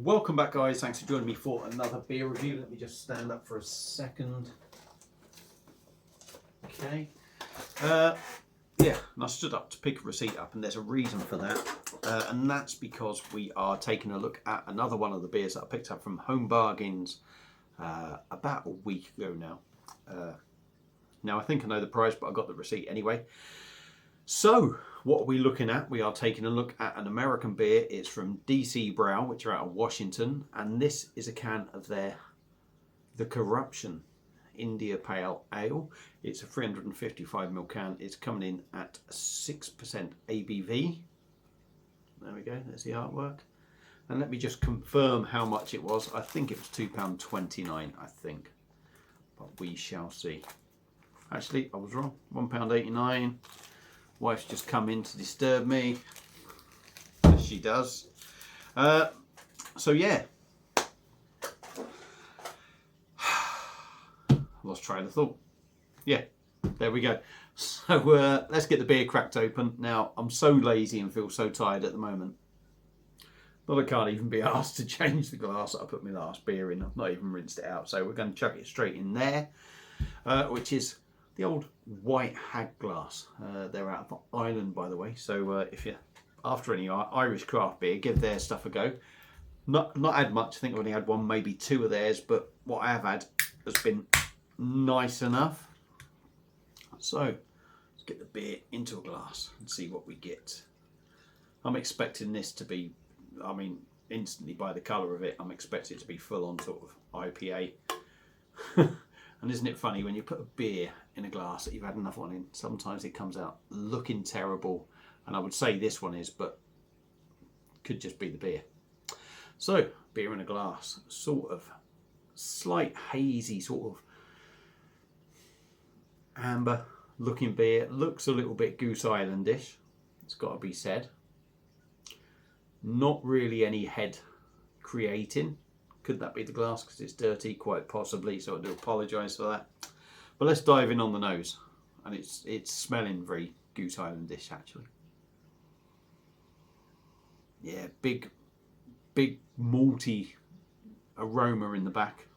Welcome back, guys. Thanks for joining me for another beer review. Let me just stand up for a second. Okay. Yeah, and I stood up to pick a receipt up, and there's a reason for that. And that's because we are taking a look at another one of the beers that I picked up from Home Bargains about a week ago now. Now, I think I know the price, but I got the receipt anyway. So, what are we looking at? We are taking a look at an American beer. It's from DC Brau, which are out of Washington. And this is a can of their The Corruption India Pale Ale. It's a 355ml can. It's coming in at 6% ABV. There we go. There's the artwork. And let me just confirm how much it was. I think it was £2.29, I think. But we shall see. Actually, I was wrong. £1.89. Wife's just come in to disturb me, as she does. So yeah, lost train of thought. Yeah, there we go. So let's get the beer cracked open. Now, I'm so lazy and feel so tired at the moment that I can't even be asked to change the glass that I put my last beer in. I've not even rinsed it out, so we're going to chuck it straight in there, which is the old White Hag glass. They're out of Ireland, by the way. So if you're after any Irish craft beer, give their stuff a go. Not had much. I think I only had one, maybe two of theirs. But what I have had has been nice enough. So let's get the beer into a glass and see what we get. I'm expecting this to be, I mean, instantly by the colour of it, I'm expecting it to be full on sort of IPA. And isn't it funny when you put a beer in a glass that you've had enough one in, sometimes it comes out looking terrible. And I would say this one is, but could just be the beer. So, beer in a glass, sort of slight hazy, sort of amber looking beer. Looks a little bit Goose Islandish, it's got to be said. Not really any head creating. Could that be the glass because it's dirty? Quite possibly, so I do apologise for that. But let's dive in on the nose. And it's smelling very Goose Islandish, actually. Yeah, big malty aroma in the back.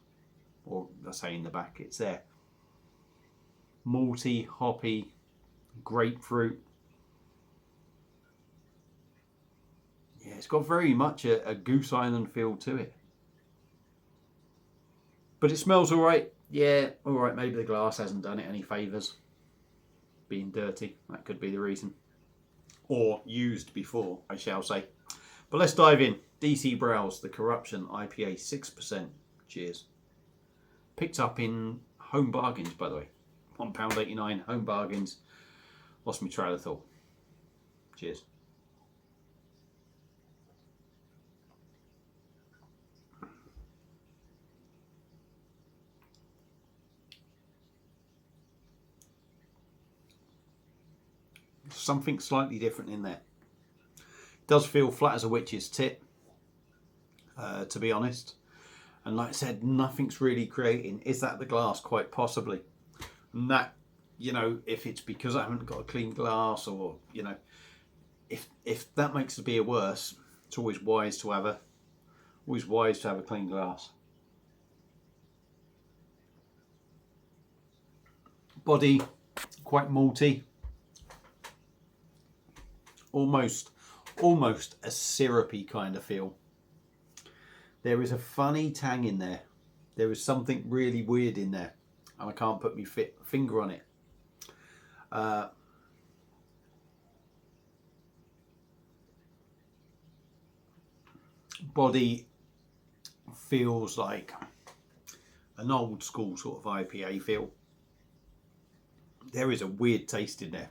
Or I say in the back, it's there. Malty, hoppy, grapefruit. Yeah, it's got very much a Goose Island feel to it. But it smells all right. Yeah, all right. Maybe the glass hasn't done it any favours. Being dirty, that could be the reason. Or used before, I shall say. But let's dive in. DC Brau's The Corruption IPA 6%. Cheers. Picked up in Home Bargains, by the way. £1.89 Home Bargains. Lost my trail of thought. Cheers. Something slightly different in there. It does feel flat as a witch's tit, to be honest. And like I said, nothing's really creating. Is that the glass? Quite possibly. And that, you know, if it's because I haven't got a clean glass, or, you know, if that makes the beer worse, it's always wise to have a clean glass. Body quite malty. Almost a syrupy kind of feel. There is a funny tang in there. There is something really weird in there, and I can't put my finger on it. Body feels like an old school sort of IPA feel. There is a weird taste in there.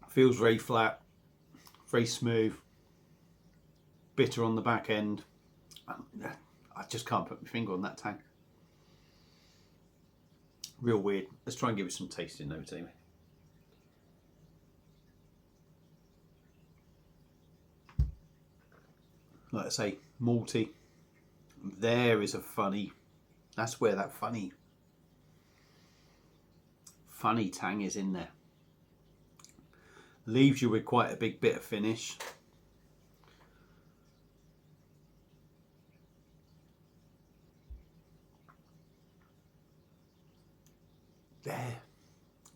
Feels very flat, very smooth, bitter on the back end. I just can't put my finger on that tang. Real weird. Let's try and give it some tasting notes anyway. Like I say, malty. There is a funny, that's where that funny tang is in there. Leaves you with quite a big bit of finish. There.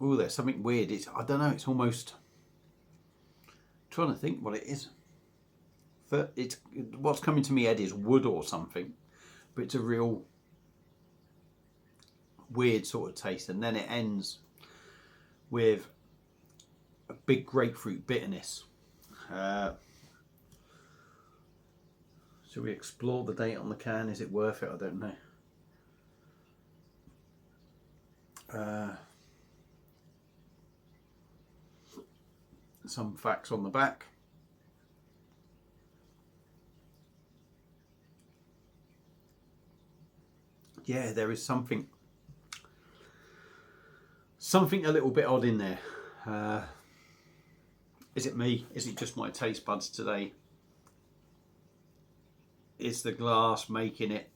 Oh, there's something weird. I don't know, it's almost... I'm trying to think what it is. What's coming to my head is wood or something. But it's a real weird sort of taste. And then it ends with a big grapefruit bitterness. Should we explore the date on the can? Is it worth it? I don't know. Some facts on the back. Yeah, there is something a little bit odd in there. Is it me? Is it just my taste buds today? Is the glass making it?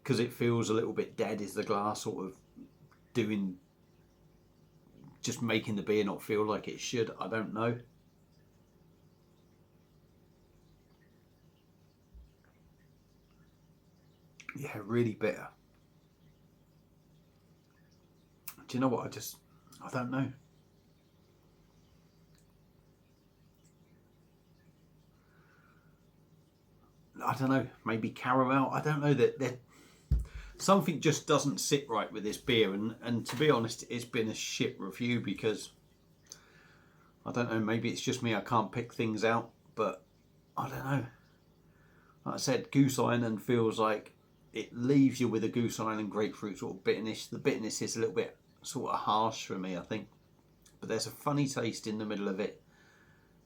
Because it feels a little bit dead. Is the glass sort of just making the beer not feel like it should? I don't know. Yeah, really bitter. Do you know what? I don't know. I don't know. Maybe caramel. I don't know. That something just doesn't sit right with this beer, and to be honest, it's been a shit review because I don't know. Maybe it's just me. I can't pick things out, but I don't know. Like I said, Goose Island feels like it leaves you with a Goose Island grapefruit sort of bitterness. The bitterness is a little bit sort of harsh for me, I think. But there's a funny taste in the middle of it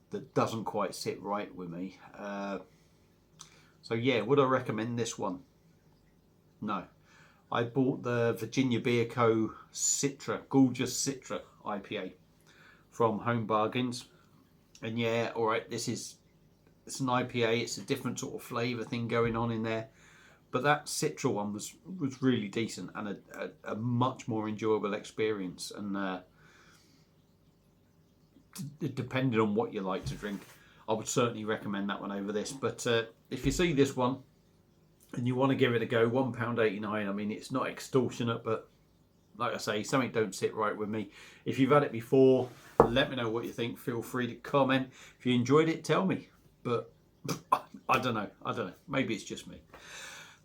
that doesn't quite sit right with me. So yeah, would I recommend this one? No. I bought the Virginia Beer Co. Citra, Gorgeous Citra IPA from Home Bargains. And yeah, alright, it's an IPA, it's a different sort of flavour thing going on in there. But that Citra one was really decent and a much more enjoyable experience. And depending on what you like to drink, I would certainly recommend that one over this. But if you see this one and you want to give it a go, £1.89. I mean, it's not extortionate, but like I say, something don't sit right with me. If you've had it before, let me know what you think. Feel free to comment. If you enjoyed it, tell me. But I don't know. Maybe it's just me.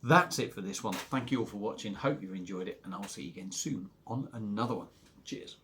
That's it for this one. Thank you all for watching. Hope you've enjoyed it, and I'll see you again soon on another one. Cheers.